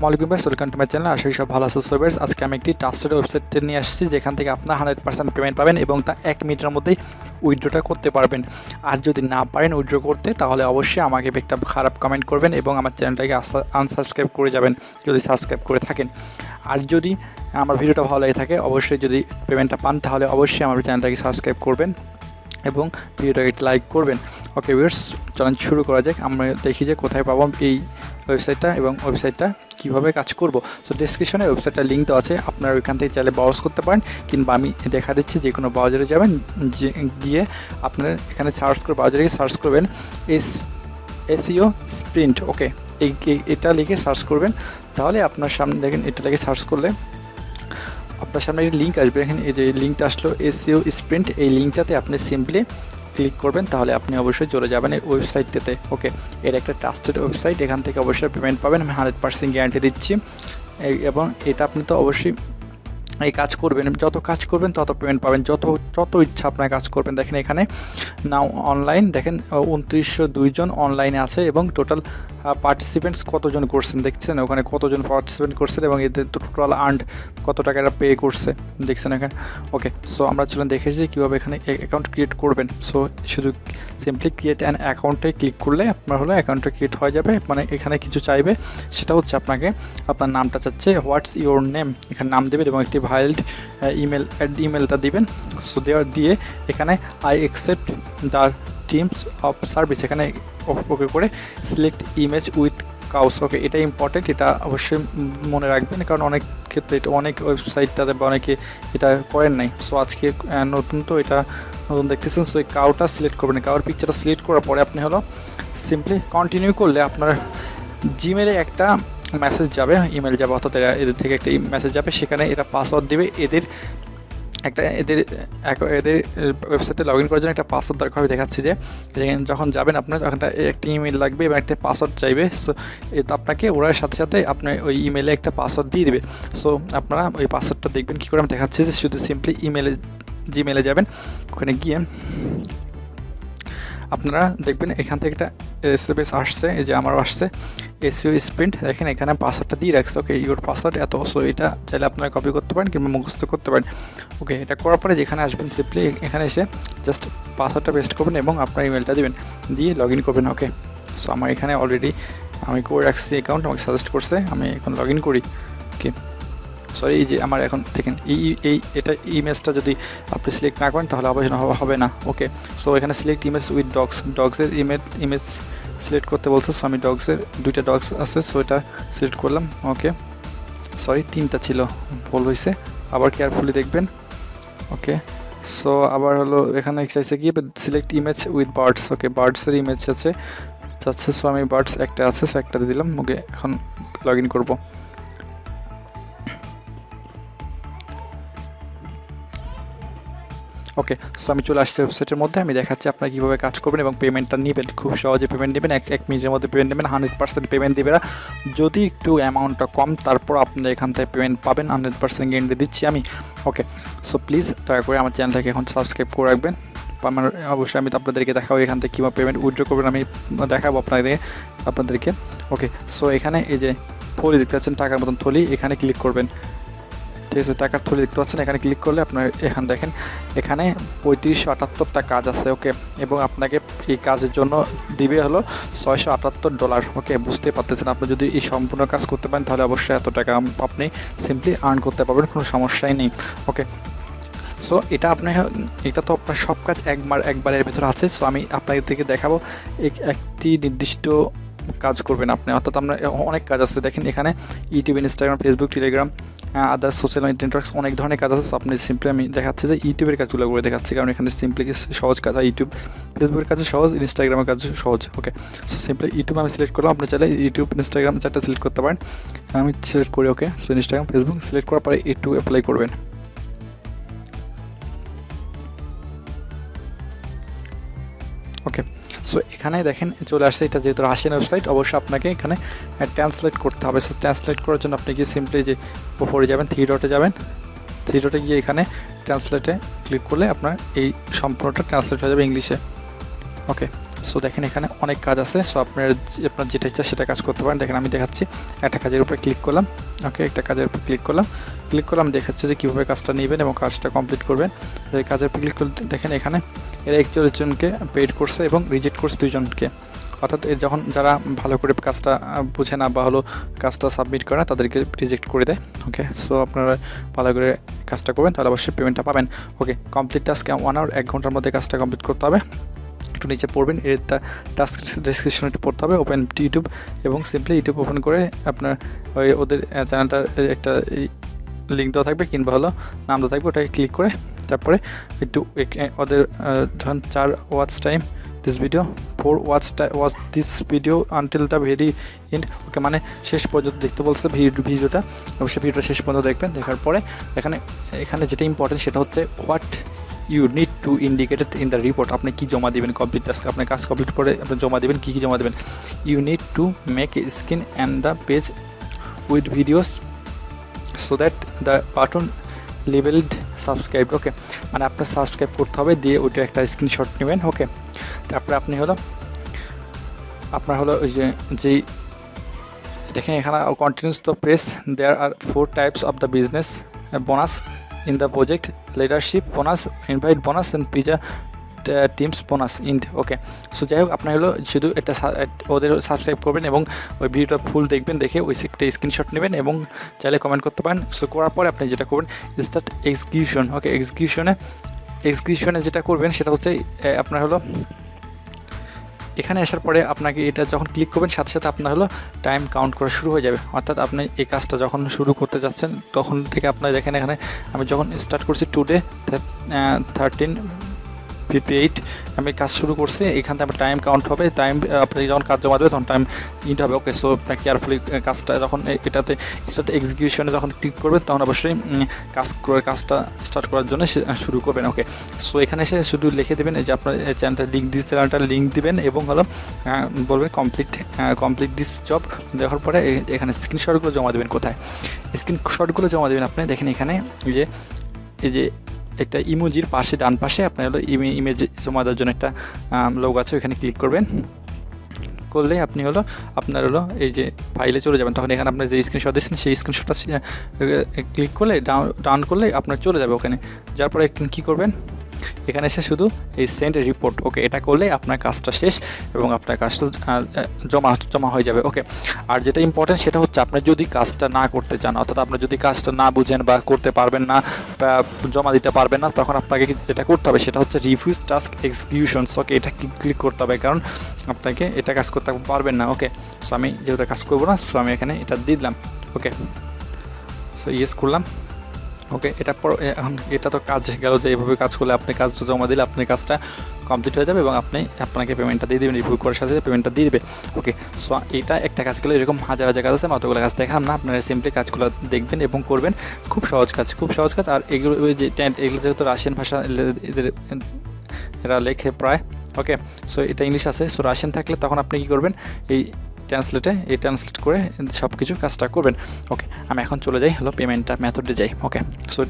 আসসালামু আলাইকুম guys, welcome to my channel. আশা করি সব ভালো আছো। সো গাইস, আজকে আমি একটি ট্রাস্টেড ওয়েবসাইট নিয়ে আসছি যেখান থেকে আপনার 100% পেমেন্ট পাবেন এবং তা 1 মিনিটের মধ্যেই উইথড্রটা করতে পারবেন। আর যদি না পারেন উইথড্র করতে, তাহলে অবশ্যই আমাকে একটা খারাপ কমেন্ট করবেন এবং আমার চ্যানেলটাকে আনসাবস্ক্রাইব করে যাবেন যদি সাবস্ক্রাইব করে থাকেন। আর যদি আমার ভিডিওটা ভালো লাগে থাকে, অবশ্যই যদি পেমেন্টটা পান তাহলে অবশ্যই আমার চ্যানেলটাকে সাবস্ক্রাইব করবেন এবং ভিডিওটাকে লাইক করবেন। ওকে ভিউয়ার্স, চলুন শুরু করা যাক। আমরা দেখি যে কোথায় পাবো এই ওয়েবসাইটটা এবং ওয়েবসাইটটা কীভাবে কাজ করব। সো ডেসক্রিপশনে ওয়েবসাইটটার লিঙ্ক দেওয়া আছে, আপনারা ওইখান থেকে চাইলে ব্রাউজ করতে পারেন, কিংবা আমি দেখা দিচ্ছি যে কোনো ব্রাউজারে যাবেন, গিয়ে আপনারা এখানে সার্চ করে ব্রাউজারে গিয়ে সার্চ করবেন Seosprint। ওকে, এটা লিখে সার্চ করবেন, তাহলে আপনার সামনে দেখেন এটা লিখে সার্চ করলে আপনার সামনে একটা লিঙ্ক আসবে। এখানে এই যে লিঙ্কটা আসলো Seosprint, এই লিঙ্কটাতে আপনি সিম্পলি ক্লিক করবেন, তাহলে আপনি অবশ্যই চলে যাবেন এই ওয়েবসাইটটাতে। ওকে, এর একটা ট্রাস্টেড ওয়েবসাইট, এখান থেকে অবশ্যই পেমেন্ট পাবেন, আমি 100% গ্যারান্টি দিচ্ছি। এবং এটা আপনি তো অবশ্যই এই কাজ করবেন, যত কাজ করবেন তত পেমেন্ট পাবেন, যত ইচ্ছা আপনার কাজ করবেন। দেখেন এখানে নাও অনলাইন, দেখেন 2902 জন অনলাইনে আছে এবং টোটাল পার্টিসিপেন্টস কতজন করছেন দেখছেন, ওখানে কতজন পার্টিসিপেন্ট করছেন এবং এদের টোটাল আর্নড কত টাকা এরা পে করছে দেখছেন এখানে। ওকে, সো আমরা চলুন দেখেছি কীভাবে এখানে অ্যাকাউন্ট ক্রিয়েট করবেন। সো শুধু সিম্পলি ক্রিয়েট অ্যান অ্যাকাউন্টে ক্লিক করলে আপনার হলো অ্যাকাউন্টটা ক্রিয়েট হয়ে যাবে। মানে এখানে কিছু চাইবে, সেটা হচ্ছে আপনাকে আপনার নামটা চাচ্ছে, হোয়াটস ইওর নেম, এখানে নাম দেবেন এবং একটি ভ্যালিড ইমেলটা দিবেন। সো দিয়ে এখানে I accept the teams of service, এখানে ওকে করে সিলেক্ট ইমেজ উইথ কাউস। ওকে, এটা ইম্পর্টেন্ট, এটা অবশ্যই মনে রাখবেন, কারণ অনেক ক্ষেত্রে এটা অনেক ওয়েবসাইটটাতে বা অনেকে এটা করেন নাই। সো আজকে নতুন, তো এটা নতুন দেখতেছেন। সো এই কাউটা সিলেক্ট করবেন, কাউর পিকচারটা সিলেক্ট করার পরে আপনি হলো সিম্পলি কন্টিনিউ করলে আপনার জিমেলে একটা মেসেজ যাবে, ইমেল যাবে, অর্থাৎ এদের থেকে একটা মেসেজ যাবে, সেখানে এটা পাসওয়ার্ড দেবে। এদের ওয়েবসাইটে লগ ইন করার জন্য একটা পাসওয়ার্ড দরকার হবে। দেখাচ্ছি যে যখন যাবেন আপনার ওখানটা একটা ইমেল লাগবে এবং একটা পাসওয়ার্ড চাইবে। সো আপনাকে ওরার সাথে সাথে আপনার ওই ইমেলে একটা পাসওয়ার্ড দিয়ে দেবে। সো আপনারা ওই পাসওয়ার্ডটা দেখবেন কী করে, আমি দেখাচ্ছি যে শুধু সিম্পলি জিমেলে যাবেন, ওখানে গিয়ে আপনারা দেখবেন এখান থেকে একটা এসএমএস আসছে, এই যে আমারও আসছে Seosprint, দেখেন এখানে পাসওয়ার্ডটা দিয়ে রাখছে। ওকে, ইউর পাসওয়ার্ড এত। সো এটা চাইলে আপনারা কপি করতে পারেন কিংবা মুখস্থ করতে পারেন। ওকে, এটা করার পরে যেখানে আসবেন সিম্পলি এখানে এসে জাস্ট পাসওয়ার্ডটা পেস্ট করবেন এবং আপনার ইমেলটা দেবেন, দিয়ে লগ ইন করবেন। ওকে, সো আমার এখানে অলরেডি আমি করে রাখছি অ্যাকাউন্ট, আমাকে সাজেস্ট করছে, আমি এখন লগ ইন করি। ওকে, সরি, এই যে আমার এখন দেখেন এটা ইমেজটা যদি আপনি সিলেক্ট না করেন তাহলে হবে না। ওকে, সো এখানে সিলেক্ট ইমেজ উইথ ডগসের ইমেজ সিলেক্ট করতে বলছে। সো আমি ডগসের 2টা ডগস আছে, সো এটা সিলেক্ট করলাম। ওকে, সরি 3টা ছিল, ভুল হয়েছে, আবার কেয়ারফুলি দেখবেন। ওকে, সো আবার হলো এখানে চাইছে কি select image with birds. Okay, বার্ডসের ইমেজ আছে চাচ্ছে, সো আমি বার্ডস একটা আছে, সো একটা দিলাম। ওকে, এখন লগ ইন করবো। ওকে, সো আমি চলে আসছি ওয়েবসাইটের মধ্যে, আমি দেখাচ্ছি আপনারা কীভাবে কাজ করবেন এবং পেমেন্টটা নেবেন। খুব সহজে পেমেন্ট নেবেন, এক মিনিটের মধ্যে পেমেন্ট নেবেন, 100% পেমেন্ট দেবে না। যদি একটু অ্যামাউন্টটা কম, তারপর আপনারা এখান থেকে পেমেন্ট পাবেন, 100% গ্যারান্টি দিচ্ছি আমি। ওকে, সো প্লিজ দয়া করে আমার চ্যানেলটাকে এখন সাবস্ক্রাইব করে রাখবেন। আমার অবশ্যই আমি আপনাদেরকে দেখাবো এখান থেকে কীভাবে পেমেন্ট উইথড্র করবেন, আমি দেখাবো আপনাদেরকে। ওকে, সো এখানে এই যে থলি দেখতে পাচ্ছেন, টাকার মতন থলি, এখানে ক্লিক করবেন। ঠিক আছে, টাকার থলি দেখতে পাচ্ছেন, এখানে ক্লিক করলে আপনার এখানে দেখেন এখানে 3578টা কাজ আছে। ওকে, এবং আপনাকে এই কাজের জন্য দিবে হলো $678। ওকে, বুঝতে পারতেছেন, আপনি যদি এই সম্পূর্ণ কাজ করতে পারেন তাহলে অবশ্যই এত টাকা আপনি সিম্পলি আর্ন করতে পারবেন, কোনো সমস্যাই নেই। ওকে, সো এটা তো আপনার সব কাজ একবারের ভেতরে আছে। সো আমি আপনাদের থেকে দেখাবো একটি নির্দিষ্ট কাজ করবেন আপনি, অর্থাৎ আপনার অনেক কাজ আছে। দেখেন এখানে ইউটিউব, ইনস্টাগ্রাম, ফেসবুক, টেলিগ্রাম, আদার সোশ্যাল মিডিয়া নেটওয়ার্কস, অনেক ধরনের কাজ আছে। সো আপনি সিম্পলি আমি দেখাচ্ছি যে ইউটিউবের কাজগুলো করে দেখাচ্ছি, কারণ এখানে সিম্পলি সহজ কাজ হয়। ইউটিউব, ফেসবুকের কাজ সহজ, ইনস্টাগ্রামের কাজ সহজ। ওকে, সো সিম্পলি ইউটিউব আমি সিলেক্ট করলাম, আপনি চাইলে ইউটিউব, ইনস্টাগ্রাম চারটা সিলেক্ট করতে পারেন, আমি সিলেক্ট করি। ওকে, সো ইনস্টাগ্রাম, ফেসবুক সিলেক্ট করার পরে একটু অ্যাপ্লাই করবেন। ওকে, সো এখানে দেখেন চলে আসছে, এটা যেহেতু রাশিয়ান ওয়েবসাইট, অবশ্যই আপনাকে এখানে ট্রান্সলেট করতে হবে। সো ট্রান্সলেট করার জন্য আপনি গিয়ে সিম্পলি যে উপরে যাবেন, 3 ডটে যাবেন, 3 ডটে গিয়ে এখানে ট্রান্সলেটে ক্লিক করলে আপনার এই সম্পূর্ণটা ট্রান্সলেট হয়ে যাবে ইংলিশে। ওকে, সো দেখেন এখানে অনেক কাজ আছে। সো আপনার যেটা ইচ্ছা সেটা কাজ করতে পারেন। দেখেন আমি দেখাচ্ছি, একটা কাজের উপরে ক্লিক করলাম। ওকে, একটা কাজের উপর ক্লিক করলাম দেখাচ্ছে যে কীভাবে কাজটা নেবেন এবং কাজটা কমপ্লিট করবেন। এই কাজের উপর ক্লিক করতে দেখেন এখানে এরা 41 জনকে পেইড করছে এবং রিজেক্ট করছে 2 জনকে। অর্থাৎ যখন যারা ভালো করে কাজটা বুঝে না বা হলো কাজটা সাবমিট করে না তাদেরকে রিজেক্ট করে দেয়। ওকে, সো আপনারা ভালো করে কাজটা করবেন তাহলে অবশ্যই পেমেন্টটা পাবেন। ওকে, কমপ্লিট টাস্ক 1 আওয়ার, 1 ঘন্টার মধ্যে কাজটা কমপ্লিট করতে হবে। একটু নিচে পড়বেন, এর টাস্ক ডেসক্রিপশন একটু পড়তে হবে। ওপেন ইউটিউব এবং সিম্পলি ইউটিউব ওপেন করে আপনার ওদের চ্যানেলটার একটা লিঙ্ক দেওয়া থাকবে কিংবা হলো নাম দেওয়া থাকবে, ওটাকে ক্লিক করে তারপরে একটু ওদের ধরুন 4 watch time this video, 4 watch this video until the very end. Okay, মানে শেষ পর্যন্ত দেখতে বলছে ভিডিওটা, অবশ্যই ভিডিওটা শেষ পর্যন্ত দেখবেন। দেখার পরে এখানে যেটা ইম্পর্টেন্ট সেটা হচ্ছে what you need to indicated in the report. আপনি কী জমা দেবেন কমপ্লিট টাস্ক, আপনার কাজ কমপ্লিট করে আপনি জমা দেবেন, কী জমা দেবেন। You need to make a screen and the page with videos so that the button labelled subscribe. Okay, মানে আপনার সাবস্ক্রাইব করতে হবে, দিয়ে ওইটা একটা স্ক্রিনশট নেবেন। ওকে, তারপরে আপনি আপনার ওই যেই দেখেন এখানে continues the press, there are 4 types of the business bonus in the project, leadership bonus, invite bonus and pizza teams bonus end. Okay, so যাই হোক আপনার শুধু এটা ওদের সাবস্ক্রাইব করবেন এবং ওই ভিডিওটা ফুল দেখবেন, দেখে ওই একটা স্ক্রিনশট নেবেন এবং চাইলে কমেন্ট করতে পারেন। সো করার পরে আপনি যেটা করবেন স্টার্ট এক্সিকিউশন। ওকে, এক্সিকিউশনে যেটা করবেন সেটা হচ্ছে আপনার এখানে আসার পরে আপনাকে এটা যখন ক্লিক করবেন সাথে সাথে আপনার টাইম কাউন্ট করা শুরু হয়ে যাবে। অর্থাৎ আপনি এই কাজটা যখন শুরু করতে যাচ্ছেন তখন থেকে আপনার দেখেন এখানে আমি যখন স্টার্ট করছি টুডে 13:58 আমি কাজ শুরু করছি, এখান থেকে আমার টাইম কাউন্ট হবে। টাইম আপনি যখন কাজ জমা দেবে তখন টাইম ইন্ট হবে। ওকে, সো আপনার কেয়ারফুলি কাজটা যখন এটাতে স্টার্ট এক্সিকিউশনে যখন ক্লিক করবেন তখন অবশ্যই কাজটা স্টার্ট করার জন্য শুরু করবেন। ওকে, সো এখানে এসে শুধু লিখে দেবেন যে আপনার চ্যানেলটা চ্যানেলটার লিঙ্ক দিবেন এবং বলবেন কমপ্লিট দিস জব। দেওয়ার পরে এখানে স্ক্রিনশটগুলো জমা দেবেন। কোথায় স্ক্রিনশটগুলো জমা দেবেন আপনি দেখেন এখানে এই যে একটা ইমোজির পাশে ডান পাশে আপনার ইমেজ জমা দেওয়ার জন্য একটা লোগো আছে, ওখানে ক্লিক করবেন। করলে আপনি আপনার এই যে ফাইলে চলে যাবেন। তখন এখানে আপনার যে স্ক্রিনশট দিচ্ছেন সেই স্ক্রিনশটটা ক্লিক করলে ডাউন করলে আপনার চলে যাবে ওখানে। যার পরে কী করবেন এখানে এসে শুধু এই সেন্ড রিপোর্ট। ওকে, এটা করলে আপনার কাজটা শেষ এবং আপনার কাজটা জমা হয়ে যাবে। ওকে, আর যেটা ইম্পর্টেন্ট সেটা হচ্ছে আপনি যদি কাজটা না করতে চান, অর্থাৎ আপনি যদি কাজটা না বুঝেন বা করতে পারবেন না বা জমা দিতে পারবেন না, তখন আপনাকে যেটা করতে হবে সেটা হচ্ছে রিভিউজ টাস্ক এক্সিকিউশনস। ওকে, এটা ক্লিক করতে হবে কারণ আপনাকে এটা কাজ করতে পারবেন না। ওকে, সো আমি যেহেতু কাজ করবো না, সো আমি এখানে এটা দিয়ে দিলাম। ওকে, সো ইয়েস করলাম। ওকে, এখন এটা তো কাজ গেল যে এইভাবে কাজ করলে আপনি কাজটা জমা দিলে আপনার কাজটা কমপ্লিট হয়ে যাবে এবং আপনাকে পেমেন্টটা দিয়ে দেবেন, রিভিউ করার সাথে পেমেন্টটা দিয়ে দেবে। ওকে, সো এটা একটা কাজ করলে এরকম হাজার কাজ আছে, অতগুলো কাজ দেখাম না, আপনারা সিম্পলি কাজগুলো দেখবেন এবং করবেন। খুব সহজ কাজ। আর এগুলো যেহেতু রাশিয়ান ভাষা এরা লেখে প্রায়। ওকে, সো এটা ইংলিশ আছে, সো রাশিয়ান থাকলে তখন আপনি কী করবেন এই ট্রান্সলেট করে সব কিছু কাজটা করবেন। ওকে, আমি এখন চলে যাই পেমেন্টটা মেথডে যাই। ওকে, সো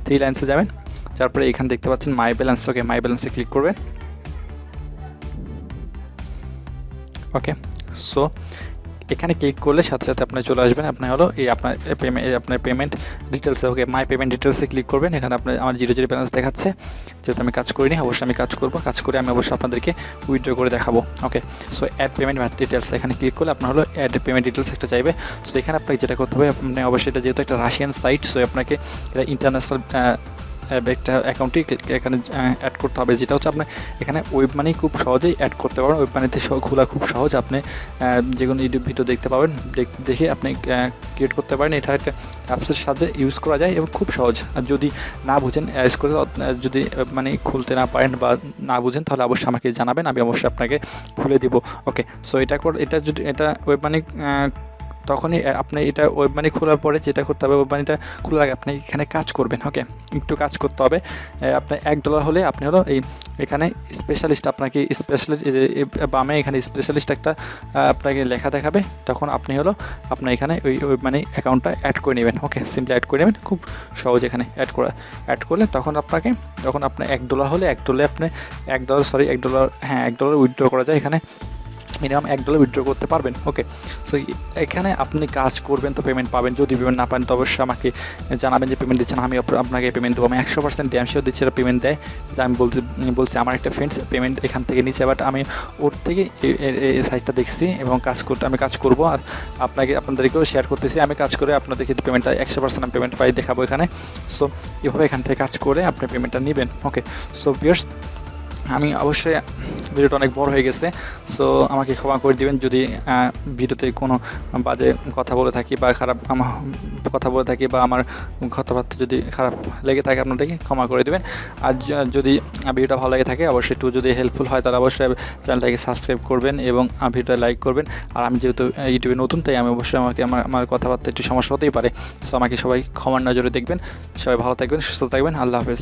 3 লাইন্সে যাবেন, তারপরে এখানে দেখতে পাচ্ছেন মাই ব্যালেন্স। ওকে, মাই ব্যালেন্সে ক্লিক করবেন। ওকে, সো এখানে ক্লিক করলে সাথে সাথে আপনি চলে আসবেন আপনি এই আপনার পেমেন্ট ডিটেলসে। ওকে, মাই পেমেন্ট ডিটেলসে ক্লিক করবেন। এখানে আমার 0 ব্যালেন্স দেখাচ্ছে, যেহেতু আমি কাজ করিনি, অবশ্যই আমি কাজ করে আমি অবশ্যই আপনাদেরকে উইথড্র করে দেখাবো। ওকে, সো অ্যাড পেমেন্ট ডিটেলস এখানে ক্লিক করলে আপনার অ্যাড পেমেন্ট ডিটেলস একটা চাইবে। সো এখানে আপনাকে যেটা করতে হবে, আপনি অবশ্যই এটা যেহেতু একটা রাশিয়ান সাইট, সো আপনাকে এটা ইন্টারন্যাশনাল একটা অ্যাকাউন্টে এখানে অ্যাড করতে হবে, যেটা হচ্ছে আপনি এখানে ওয়েব মানি খুব সহজেই অ্যাড করতে পারেন। ওয়েব মানিতে খোলা খুব সহজ, আপনি যে কোনো ইউটিউব ভিডিও দেখতে পাবেন, দেখে আপনি ক্রিয়েট করতে পারেন। এটা একটা অ্যাপসের সাহায্যে ইউজ করা যায় এবং খুব সহজ। আর যদি না বুঝেন ইউজ করে, যদি মানে খুলতে না পারেন বা না বুঝেন, তাহলে অবশ্যই আমাকে জানাবেন, আমি অবশ্যই আপনাকে খুলে দিব। ওকে, সো এটা ওয়েব মানি তখনই আপনি এটা ওয়েব মানি খোলার পরে যেটা করতে হবে, ওয়েব মানিটা খোলার আগে আপনি এখানে কাজ করবেন। ওকে, একটু কাজ করতে হবে। আপনার $1 হলে আপনি হলো এখানে স্পেশালিস্ট, আপনাকে স্পেশালিস্ট বামে এখানে স্পেশালিস্ট একটা আপনাকে লেখা দেখাবে, তখন আপনি হলো আপনার এখানে ওই ওয়েব মানি অ্যাকাউন্টটা অ্যাড করে নেবেন। ওকে, সিম্পলি অ্যাড করে নেবেন, খুব সহজ। এখানে অ্যাড করলে তখন আপনার $1 হলে আপনি $1 হ্যাঁ $1 উইথড্র করা যায়। এখানে মিনিমাম $1 উইথড্র করতে পারবেন। ওকে, সো এখানে আপনি কাজ করবেন তো পেমেন্ট পাবেন। যদি পেমেন্ট না পান তো অবশ্যই আমাকে জানাবেন যে পেমেন্ট দিচ্ছেন, আমি আপনাকে পেমেন্ট দেবো। আমি 100% ড্যাম শিওর দিচ্ছি এটা পেমেন্ট দেয়। আমি বলছি আমার একটা ফ্রেন্ডস পেমেন্ট এখান থেকে নিচ্ছে, বাট আমি ওর থেকে এই সাইটটা দেখছি এবং আমি কাজ করবো, আর আপনাদেরকেও শেয়ার করতেছি। আমি কাজ করে আপনাদেরকে পেমেন্টটা 100% আমি পেমেন্ট পাই দেখাবো এখানে। সো এভাবে এখান থেকে কাজ করে আপনি পেমেন্টটা নেবেন। ওকে, সো ভিউয়ার্স, আমি অবশ্যই ভিডিওটা অনেক বড় হয়ে গেছে, সো আমাকে ক্ষমা করে দিবেন যদি ভিডিওতে কোনো বাজে কথা বলে থাকি বা খারাপ কথা বলে থাকি, বা আমার কথাবার্তা যদি খারাপ লেগে থাকে আপনাদেরকে ক্ষমা করে দেবেন। আর যদি ভিডিওটা ভালো লেগে থাকে অবশ্যই একটু যদি হেল্পফুল হয় তাহলে অবশ্যই চ্যানেলটাকে সাবস্ক্রাইব করবেন এবং ভিডিওটা লাইক করবেন। আর আমি যেহেতু ইউটিউবে নতুন, তাই আমি অবশ্যই আমার কথাবার্তা একটু সমস্যা হতেই পারে, সো আমাকে সবাই ক্ষমার নজরে দেখবেন। সবাই ভালো থাকবেন, সুস্থ থাকবেন। আল্লাহ হাফেজ।